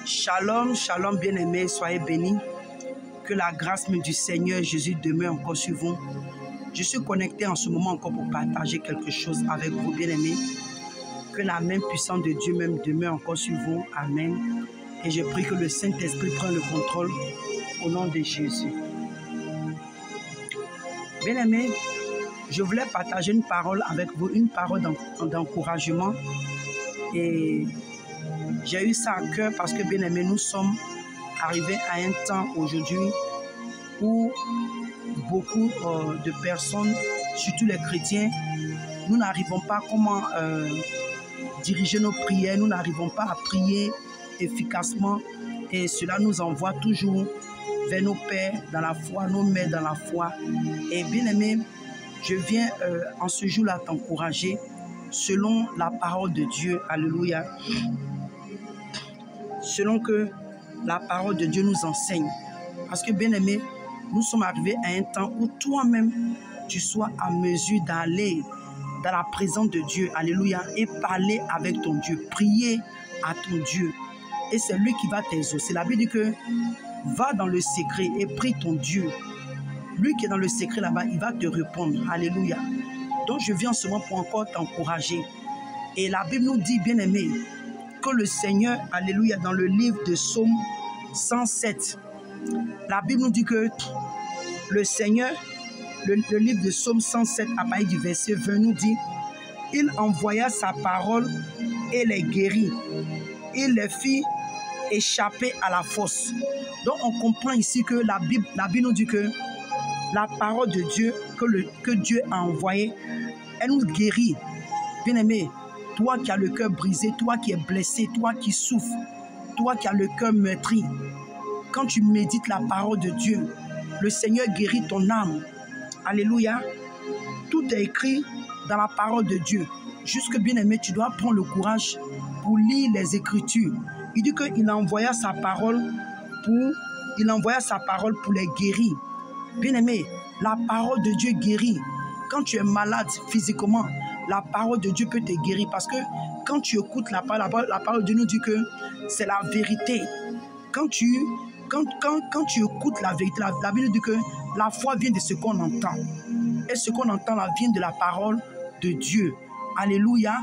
Shalom, shalom bien-aimés, soyez bénis. Que la grâce même du Seigneur Jésus demeure encore sur vous. Je suis connecté en ce moment encore pour partager quelque chose avec vous, bien-aimés. Que la main puissante de Dieu même demeure encore sur vous. Amen. Et je prie que le Saint-Esprit prenne le contrôle au nom de Jésus. Bien-aimés, je voulais partager une parole avec vous, une parole d'encouragement. Et j'ai eu ça à cœur parce que, bien-aimés, nous sommes arrivés à un temps aujourd'hui où beaucoup de personnes, surtout les chrétiens, nous n'arrivons pas comment diriger nos prières, nous n'arrivons pas à prier efficacement et cela nous envoie toujours vers nos pères dans la foi, nos mères dans la foi. Et bien aimé, je viens en ce jour-là t'encourager selon la parole de Dieu. Alléluia. Selon que la parole de Dieu nous enseigne. Parce que bien aimé, nous sommes arrivés à un temps où toi-même, tu sois à mesure d'aller dans la présence de Dieu. Alléluia. Et parler avec ton Dieu. Prier à ton Dieu. Et c'est lui qui va t'exaucer. La Bible dit que va dans le secret et prie ton Dieu. Lui qui est dans le secret là-bas, il va te répondre. Alléluia. Donc je viens en ce moment pour encore t'encourager. Et la Bible nous dit, bien aimé, que le Seigneur, alléluia, dans le livre de Psaume 107, la Bible nous dit que le Seigneur, le livre de Psaume 107, à partir du verset 20, nous dit, il envoya sa parole et les guérit. Il les fit échapper à la fosse. Donc on comprend ici que la Bible nous dit que la parole de Dieu, que Dieu a envoyée, elle nous guérit. Bien aimé, toi qui as le cœur brisé, toi qui es blessé, toi qui souffres, toi qui as le cœur meurtri, quand tu médites la parole de Dieu, le Seigneur guérit ton âme. Alléluia. Tout est écrit dans la parole de Dieu. Jusque bien aimé, tu dois prendre le courage pour lire les Écritures. Il dit qu'il envoya sa parole pour les guérir. Bien aimé, la parole de Dieu guérit. Quand tu es malade physiquement, la parole de Dieu peut te guérir. Parce que quand tu écoutes la parole de Dieu nous dit que c'est la vérité. Quand tu écoutes la vérité, la Bible nous dit que la foi vient de ce qu'on entend. Et ce qu'on entend là vient de la parole de Dieu. Alléluia.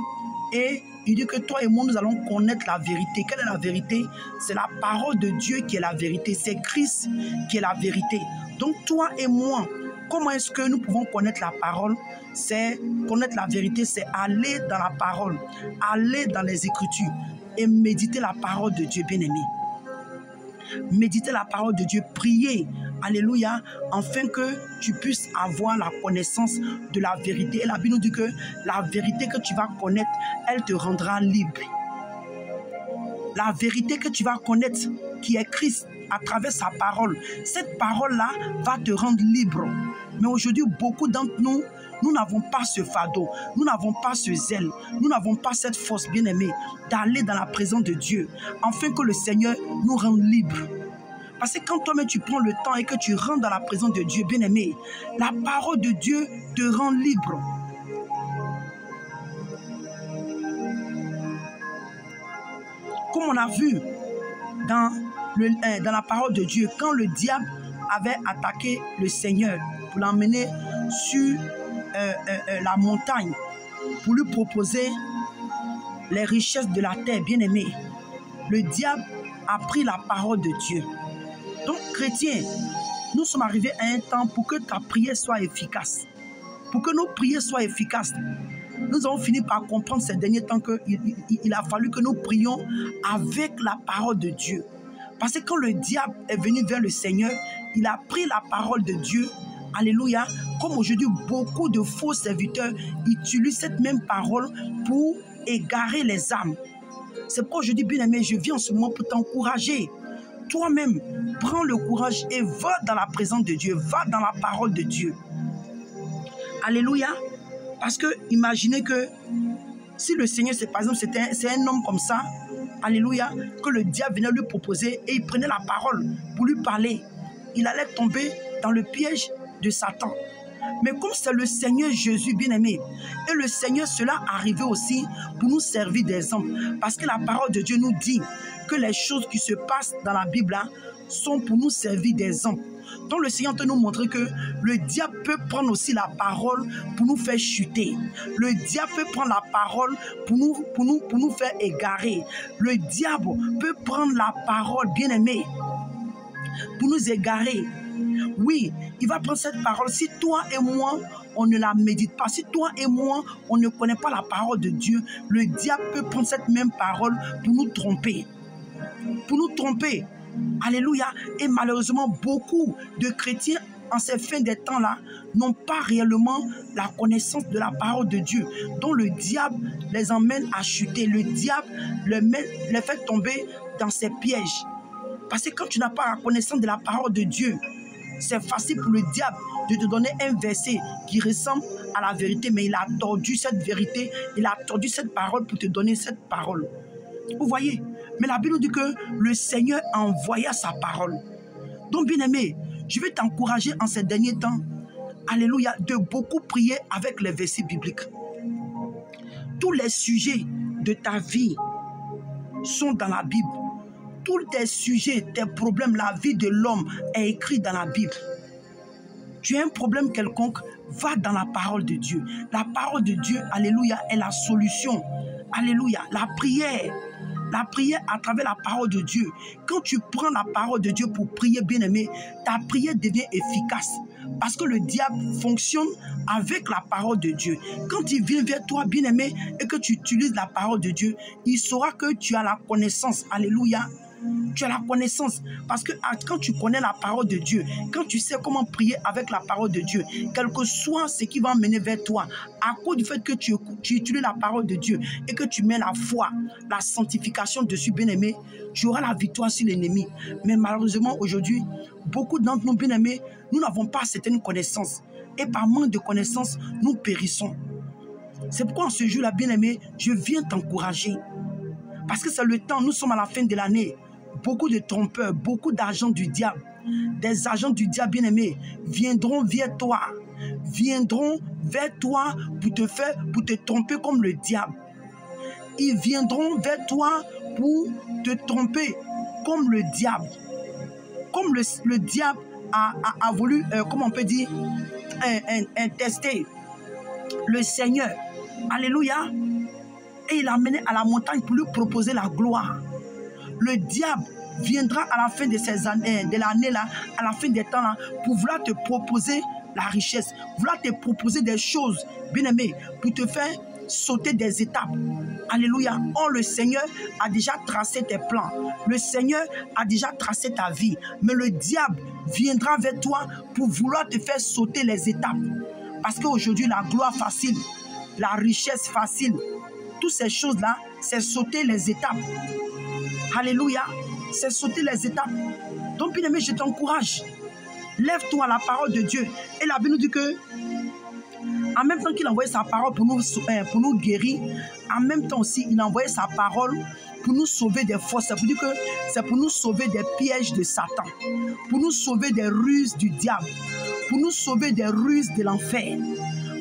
Et il dit que toi et moi, nous allons connaître la vérité. Quelle est la vérité? C'est la parole de Dieu qui est la vérité. C'est Christ qui est la vérité. Donc toi et moi, comment est-ce que nous pouvons connaître la parole? C'est connaître la vérité, c'est aller dans la parole, aller dans les Écritures et méditer la parole de Dieu, bien-aimé. Méditer la parole de Dieu, prier, alléluia, afin que tu puisses avoir la connaissance de la vérité. Et la Bible nous dit que la vérité que tu vas connaître, elle te rendra libre. La vérité que tu vas connaître, qui est Christ, à travers sa parole, cette parole-là va te rendre libre. Mais aujourd'hui, beaucoup d'entre nous, nous n'avons pas ce fardeau, nous n'avons pas ce zèle, nous n'avons pas cette force, bien-aimée, d'aller dans la présence de Dieu, afin que le Seigneur nous rende libres. Parce que quand toi-même tu prends le temps et que tu rentres dans la présence de Dieu, bien-aimé, la parole de Dieu te rend libre. Comme on a vu dans la parole de Dieu, quand le diable avait attaqué le Seigneur pour l'emmener sur la montagne, pour lui proposer les richesses de la terre, bien-aimé, le diable a pris la parole de Dieu. Donc, chrétiens, nous sommes arrivés à un temps pour que ta prière soit efficace. Pour que nos prières soient efficaces. Nous avons fini par comprendre ces derniers temps qu'il a fallu que nous prions avec la parole de Dieu. Parce que quand le diable est venu vers le Seigneur, il a pris la parole de Dieu. Alléluia. Comme aujourd'hui, beaucoup de faux serviteurs utilisent cette même parole pour égarer les âmes. C'est pourquoi je dis, bien aimé, je viens en ce moment pour t'encourager. Toi-même, prends le courage et va dans la présence de Dieu. Va dans la parole de Dieu. Alléluia. Parce que imaginez que si le Seigneur, par exemple, c'est un homme comme ça, alléluia, que le diable venait lui proposer et il prenait la parole pour lui parler, il allait tomber dans le piège de Satan. Mais comme c'est le Seigneur Jésus, bien-aimé, et le Seigneur, cela arrivé aussi pour nous servir d'exemple. Parce que la parole de Dieu nous dit que les choses qui se passent dans la Bible là, sont pour nous servir d'exemple. Donc le Seigneur te nous montrer que le diable peut prendre aussi la parole pour nous faire chuter. Le diable peut prendre la parole pour nous faire égarer. Le diable peut prendre la parole, bien-aimé, pour nous égarer. Oui, il va prendre cette parole. Si toi et moi, on ne la médite pas, si toi et moi, on ne connaît pas la parole de Dieu, le diable peut prendre cette même parole pour nous tromper. Pour nous tromper. Alléluia. Et malheureusement, beaucoup de chrétiens en ces fins des temps-là n'ont pas réellement la connaissance de la parole de Dieu, dont le diable les emmène à chuter. Le diable les fait tomber dans ses pièges. Parce que quand tu n'as pas la connaissance de la parole de Dieu, c'est facile pour le diable de te donner un verset qui ressemble à la vérité, mais il a tordu cette vérité, il a tordu cette parole pour te donner cette parole. Vous voyez? Mais la Bible nous dit que le Seigneur envoya sa parole. Donc, bien-aimé, je vais t'encourager en ces derniers temps, alléluia, de beaucoup prier avec les versets bibliques. Tous les sujets de ta vie sont dans la Bible. Tous tes sujets, tes problèmes, la vie de l'homme est écrite dans la Bible. Tu as un problème quelconque, va dans la parole de Dieu. La parole de Dieu, alléluia, est la solution. Alléluia, la prière à travers la parole de Dieu. Quand tu prends la parole de Dieu pour prier, bien-aimé, ta prière devient efficace. Parce que le diable fonctionne avec la parole de Dieu. Quand il vient vers toi, bien-aimé, et que tu utilises la parole de Dieu, il saura que tu as la connaissance. Alléluia. Tu as la connaissance. Parce que quand tu connais la parole de Dieu, quand tu sais comment prier avec la parole de Dieu, quel que soit ce qui va mener vers toi, à cause du fait que tu utilises la parole de Dieu et que tu mets la foi, la sanctification dessus, bien-aimé, tu auras la victoire sur l'ennemi. Mais malheureusement, aujourd'hui, beaucoup d'entre nous, bien-aimés, nous n'avons pas certaines connaissances. Et par manque de connaissances, nous périssons. C'est pourquoi en ce jour-là, bien-aimé, je viens t'encourager. Parce que c'est le temps, nous sommes à la fin de l'année. Beaucoup de trompeurs, beaucoup d'agents du diable, des agents du diable bien-aimés viendront vers toi. Viendront vers toi pour te tromper comme le diable. Ils viendront vers toi pour te tromper comme le diable. Comme le diable a voulu, comment on peut dire, tester le Seigneur. Alléluia. Et il l'a amené à la montagne pour lui proposer la gloire. Le diable viendra à la fin de ces années, de l'année-là, à la fin des temps-là, pour vouloir te proposer la richesse, vouloir te proposer des choses, bien-aimé, pour te faire sauter des étapes. Alléluia. Or, le Seigneur a déjà tracé tes plans. Le Seigneur a déjà tracé ta vie. Mais le diable viendra vers toi pour vouloir te faire sauter les étapes. Parce qu'aujourd'hui, la gloire facile, la richesse facile, toutes ces choses-là, c'est sauter les étapes. Alléluia. C'est sauter les étapes. Donc, bien-aimé, je t'encourage. Lève-toi à la parole de Dieu. Et la Bible nous dit que, en même temps qu'il a envoyé sa parole pour nous guérir, en même temps aussi, il a envoyé sa parole pour nous sauver des fausses. Ça veut dire que c'est pour nous sauver des pièges de Satan, pour nous sauver des ruses du diable, pour nous sauver des ruses de l'enfer,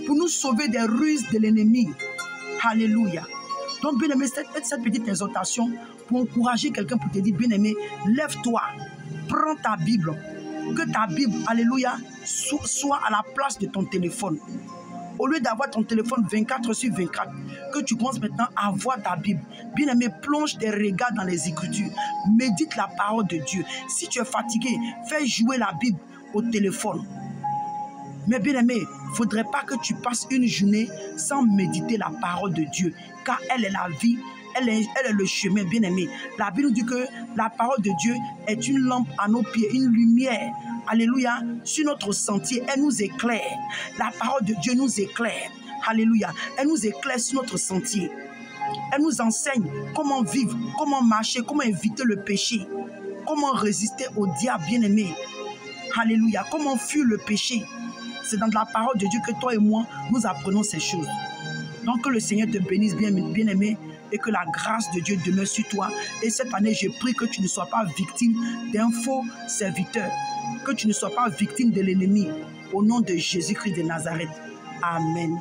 pour nous sauver des ruses de l'ennemi. Alléluia. Donc, bien-aimé, cette petite exhortation pour encourager quelqu'un, pour te dire, bien-aimé, lève-toi, prends ta Bible, que ta Bible, alléluia, soit à la place de ton téléphone. Au lieu d'avoir ton téléphone 24/24, que tu commences maintenant à voir ta Bible. Bien-aimé, plonge tes regards dans les Écritures. Médite la parole de Dieu. Si tu es fatigué, fais jouer la Bible au téléphone. Mais bien-aimé, il ne faudrait pas que tu passes une journée sans méditer la parole de Dieu, car elle est la vie, elle est le chemin, bien-aimé. La Bible nous dit que la parole de Dieu est une lampe à nos pieds, une lumière, alléluia, sur notre sentier. Elle nous éclaire. La parole de Dieu nous éclaire. Alléluia. Elle nous éclaire sur notre sentier. Elle nous enseigne comment vivre, comment marcher, comment éviter le péché, comment résister au diable, bien-aimé. Alléluia. Comment fuir le péché. C'est dans la parole de Dieu que toi et moi, nous apprenons ces choses. Donc, que le Seigneur te bénisse, bien-aimé, et que la grâce de Dieu demeure sur toi. Et cette année, je prie que tu ne sois pas victime d'un faux serviteur, que tu ne sois pas victime de l'ennemi. Au nom de Jésus-Christ de Nazareth. Amen.